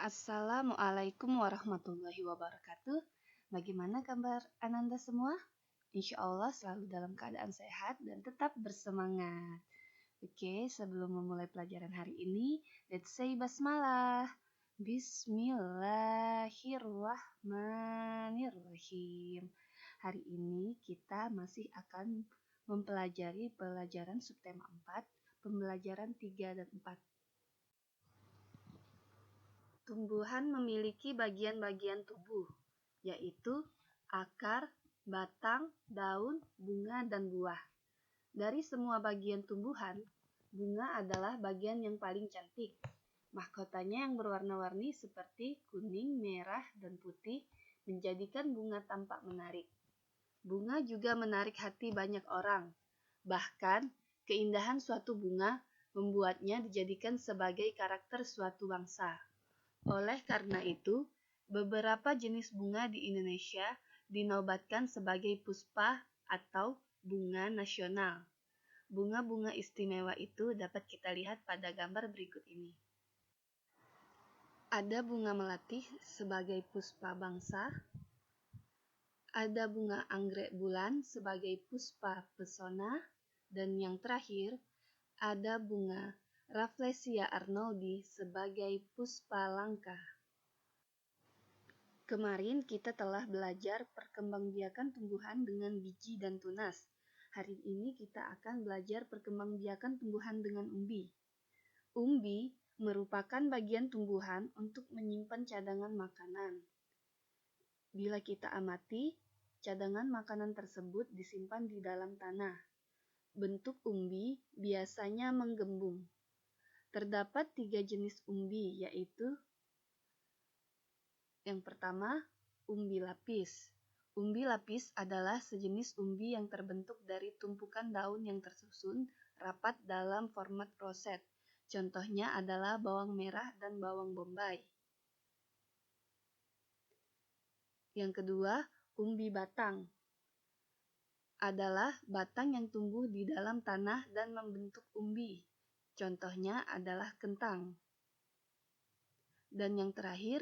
Assalamualaikum warahmatullahi wabarakatuh. Bagaimana kabar Ananda semua? Insya Allah selalu dalam keadaan sehat dan tetap bersemangat. Oke, sebelum memulai pelajaran hari ini, let's say basmalah. Bismillahirrahmanirrahim. Hari ini kita masih akan mempelajari pelajaran subtema 4, pembelajaran 3 dan 4. Tumbuhan memiliki bagian-bagian tubuh, yaitu akar, batang, daun, bunga, dan buah. Dari semua bagian tumbuhan, bunga adalah bagian yang paling cantik. Mahkotanya yang berwarna-warni seperti kuning, merah, dan putih menjadikan bunga tampak menarik. Bunga juga menarik hati banyak orang. Bahkan, keindahan suatu bunga membuatnya dijadikan sebagai karakter suatu bangsa. Oleh karena itu, beberapa jenis bunga di Indonesia dinobatkan sebagai puspa atau bunga nasional. Bunga-bunga istimewa itu dapat kita lihat pada gambar berikut ini. Ada bunga melati sebagai puspa bangsa, ada bunga anggrek bulan sebagai puspa pesona, dan yang terakhir, ada bunga Rafflesia arnoldi sebagai puspa langka. Kemarin kita telah belajar perkembangbiakan tumbuhan dengan biji dan tunas. Hari ini kita akan belajar perkembangbiakan tumbuhan dengan umbi. Umbi merupakan bagian tumbuhan untuk menyimpan cadangan makanan. Bila kita amati, cadangan makanan tersebut disimpan di dalam tanah. Bentuk umbi biasanya menggembung. Terdapat 3 jenis umbi, yaitu yang pertama, umbi lapis. Umbi lapis adalah sejenis umbi yang terbentuk dari tumpukan daun yang tersusun rapat dalam format roset. Contohnya adalah bawang merah dan bawang bombay. Yang kedua, umbi batang. Adalah batang yang tumbuh di dalam tanah dan membentuk umbi. Contohnya adalah kentang. Dan yang terakhir,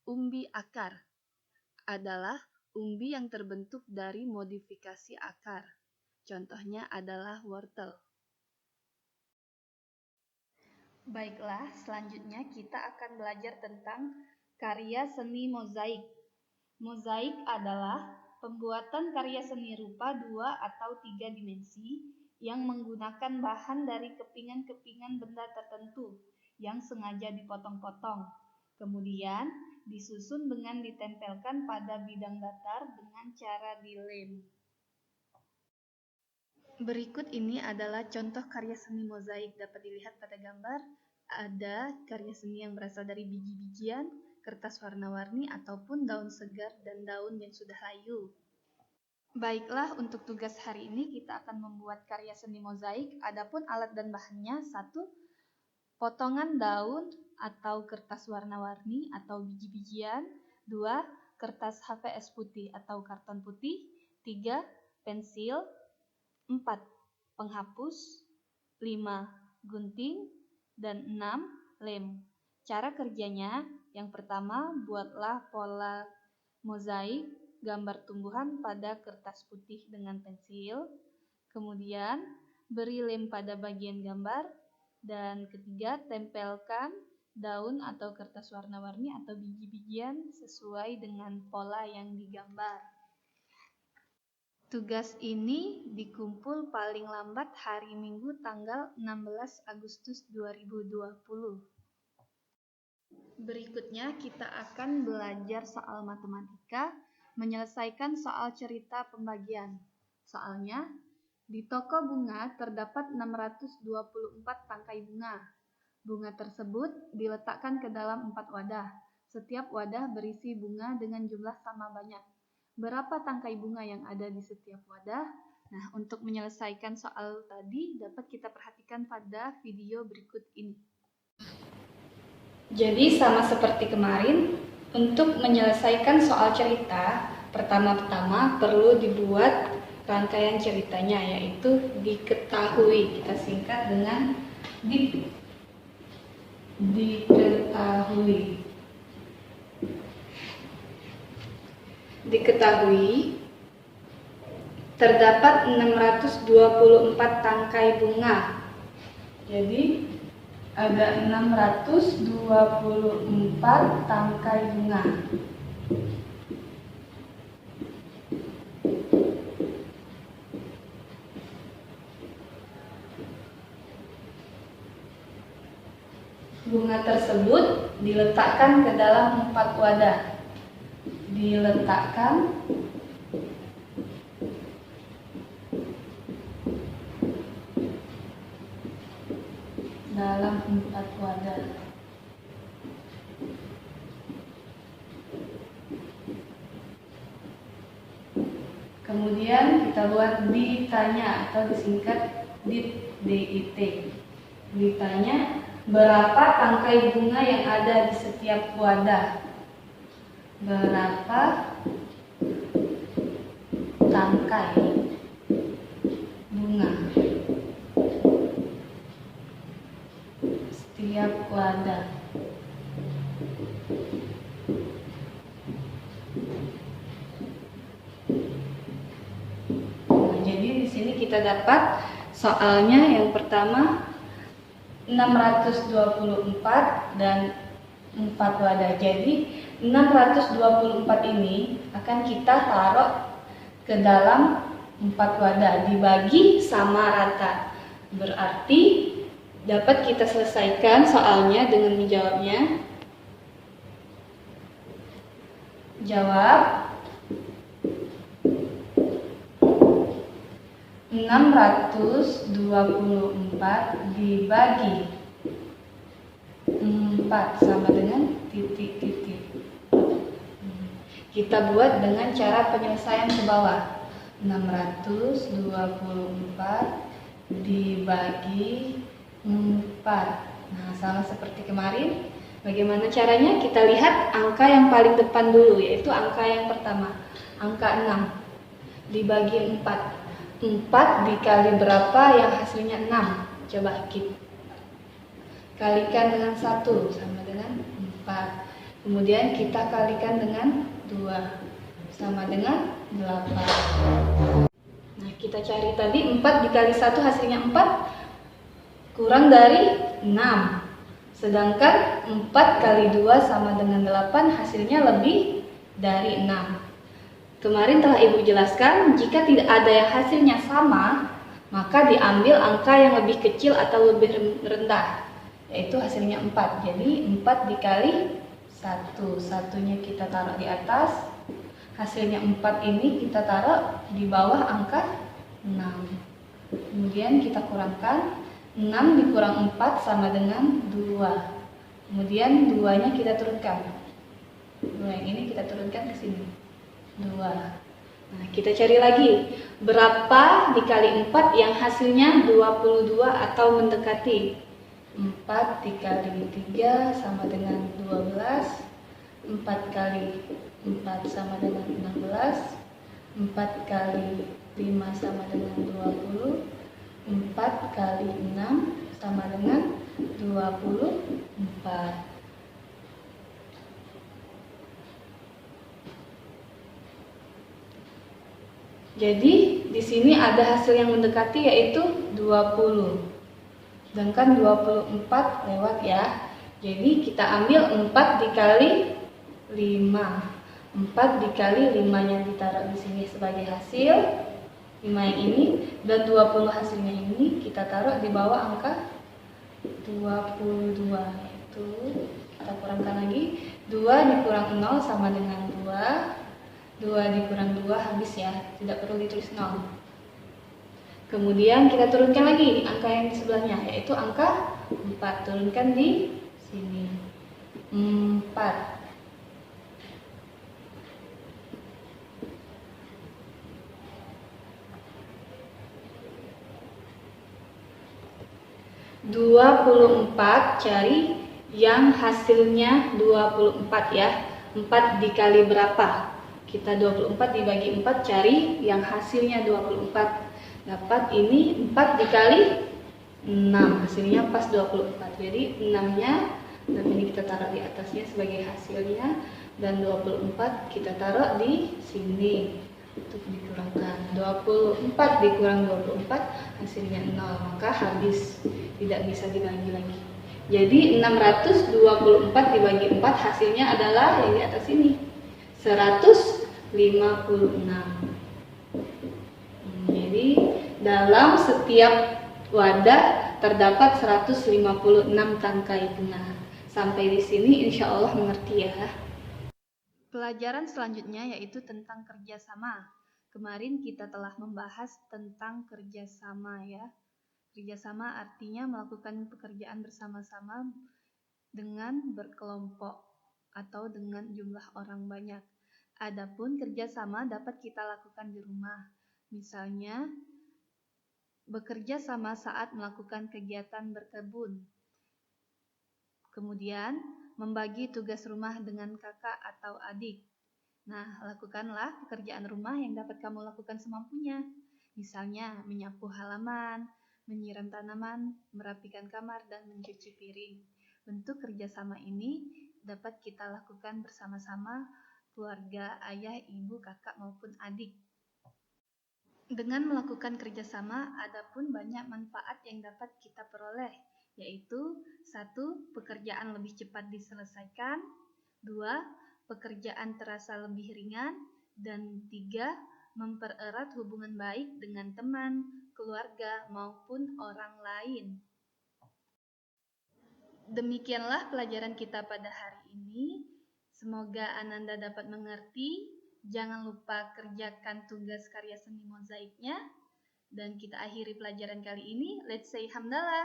umbi akar. Adalah umbi yang terbentuk dari modifikasi akar. Contohnya adalah wortel. Baiklah, selanjutnya kita akan belajar tentang karya seni mozaik. Mozaik adalah pembuatan karya seni rupa 2 atau 3 dimensi yang menggunakan bahan dari kepingan-kepingan benda tertentu yang sengaja dipotong-potong. Kemudian disusun dengan ditempelkan pada bidang datar dengan cara dilem. Berikut ini adalah contoh karya seni mozaik. Dapat dilihat pada gambar, ada karya seni yang berasal dari biji-bijian, kertas warna-warni, ataupun daun segar dan daun yang sudah layu. Baiklah, untuk tugas hari ini kita akan membuat karya seni mozaik. Adapun alat dan bahannya, 1. Potongan daun atau kertas warna-warni atau biji-bijian. 2. Kertas HVS putih atau karton putih. 3. Pensil. 4. Penghapus. 5. Gunting. Dan 6. Lem. Cara kerjanya, yang pertama, buatlah pola mozaik gambar tumbuhan pada kertas putih dengan pensil. Kemudian, beri lem pada bagian gambar. Dan ketiga, tempelkan daun atau kertas warna-warni atau biji-bijian sesuai dengan pola yang digambar. Tugas ini dikumpul paling lambat hari Minggu tanggal 16 Agustus 2020. Berikutnya kita akan belajar soal matematika, menyelesaikan soal cerita pembagian. Soalnya, di toko bunga terdapat 624 tangkai bunga. Bunga tersebut diletakkan ke dalam 4 wadah. Setiap wadah berisi bunga dengan jumlah sama banyak. Berapa tangkai bunga yang ada di setiap wadah? Nah, untuk menyelesaikan soal tadi dapat kita perhatikan pada video berikut ini. Jadi sama seperti kemarin, untuk menyelesaikan soal cerita, pertama-tama perlu dibuat rangkaian ceritanya, yaitu diketahui. Kita singkat dengan diketahui. Diketahui terdapat 624 tangkai bunga. Jadi ada 624 tangkai bunga. Bunga tersebut diletakkan ke dalam 4 wadah. Diletakkan dalam 4 wadah. Kemudian kita buat ditanya atau disingkat DIT. Ditanya berapa tangkai bunga yang ada di setiap wadah. Berapa tangkai bunga setiap wadah. Nah, jadi di sini kita dapat soalnya yang pertama 624 dan 4 wadah. Jadi 624 ini akan kita taruh ke dalam 4 wadah, dibagi sama rata. Berarti dapat kita selesaikan soalnya dengan menjawabnya. Jawab 624 dibagi 4 sama dengan titik-titik. Kita buat dengan cara penyelesaian ke bawah. 624 dibagi 4. Nah, sama seperti kemarin. Bagaimana caranya? Kita lihat angka yang paling depan dulu, yaitu angka yang pertama, angka 6 dibagi 4. 4 dikali berapa yang hasilnya 6? Coba kita kalikan dengan 1 sama dengan 4. Kemudian kita kalikan dengan 2 sama dengan 8. Nah, kita cari tadi 4 dikali 1 hasilnya 4 kurang dari 6. Sedangkan 4 kali 2 sama dengan 8 hasilnya lebih dari 6. Kemarin telah Ibu jelaskan, jika tidak ada yang hasilnya sama, maka diambil angka yang lebih kecil atau lebih rendah, yaitu hasilnya 4. Jadi 4 dikali 1, satunya kita taruh di atas, hasilnya 4 ini kita taruh di bawah angka 6. Kemudian kita kurangkan, 6 dikurang 4 sama dengan 2. Kemudian 2-nya kita turunkan, 2 yang ini kita turunkan ke sini, 2. Nah, kita cari lagi berapa dikali 4 yang hasilnya 22 atau mendekati. 4 dikali 3 sama dengan 12. 4 kali 4 sama dengan 16. 4 kali 5 sama dengan 20. 4 kali 6 sama dengan 24. Jadi di sini ada hasil yang mendekati, yaitu 20. Sedangkan 24 lewat ya. Jadi kita ambil 4 dikali 5. 4 dikali 5-nya ditaruh di sini sebagai hasil 5 yang ini, dan 20 hasilnya ini kita taruh di bawah angka 22. Itu kita kurangkan lagi, 2 dikurang 0 sama dengan 2. 2 dikurang 2 habis ya, tidak perlu ditulis 0. Kemudian kita turunkan lagi angka yang di sebelahnya, yaitu angka 4. Turunkan di sini, 4. 24, cari yang hasilnya 24 ya. 4 dikali berapa? Kita 24 dibagi 4, cari yang hasilnya 24. Dapat ini 4 dikali 6, hasilnya pas 24. Jadi 6-nya, dan ini kita taruh di atasnya sebagai hasilnya. Dan 24 kita taruh di sini untuk dikurangkan. 24 dikurang 24 hasilnya 0, maka habis, tidak bisa dibagi lagi. Jadi 624 dibagi 4 hasilnya adalah yang di atas ini, 156. Jadi dalam setiap wadah terdapat 156 tangkai bunga. Sampai di sini insya Allah mengerti ya. Pelajaran selanjutnya yaitu tentang kerjasama. Kemarin kita telah membahas tentang kerjasama ya. Kerjasama artinya melakukan pekerjaan bersama-sama dengan berkelompok atau dengan jumlah orang banyak. Adapun kerjasama dapat kita lakukan di rumah. Misalnya, bekerja sama saat melakukan kegiatan berkebun. Kemudian, membagi tugas rumah dengan kakak atau adik. Nah, lakukanlah pekerjaan rumah yang dapat kamu lakukan semampunya. Misalnya, menyapu halaman, menyiram tanaman, merapikan kamar, dan mencuci piring. Bentuk kerjasama ini dapat kita lakukan bersama-sama keluarga, ayah, ibu, kakak, maupun adik. Dengan melakukan kerjasama, ada pun banyak manfaat yang dapat kita peroleh, yaitu 1. Pekerjaan lebih cepat diselesaikan, 2. Pekerjaan terasa lebih ringan, dan 3. Mempererat hubungan baik dengan teman, keluarga, maupun orang lain. Demikianlah pelajaran kita pada hari ini. Semoga Ananda dapat mengerti. Jangan lupa kerjakan tugas karya seni mozaiknya. Dan kita akhiri pelajaran kali ini. Let's say hamdalah.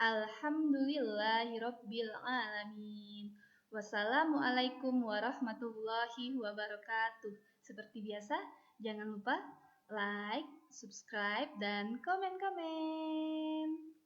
Alhamdulillahirabbil alamin. Wassalamualaikum warahmatullahi wabarakatuh. Seperti biasa, jangan lupa like, subscribe, dan komen-komen.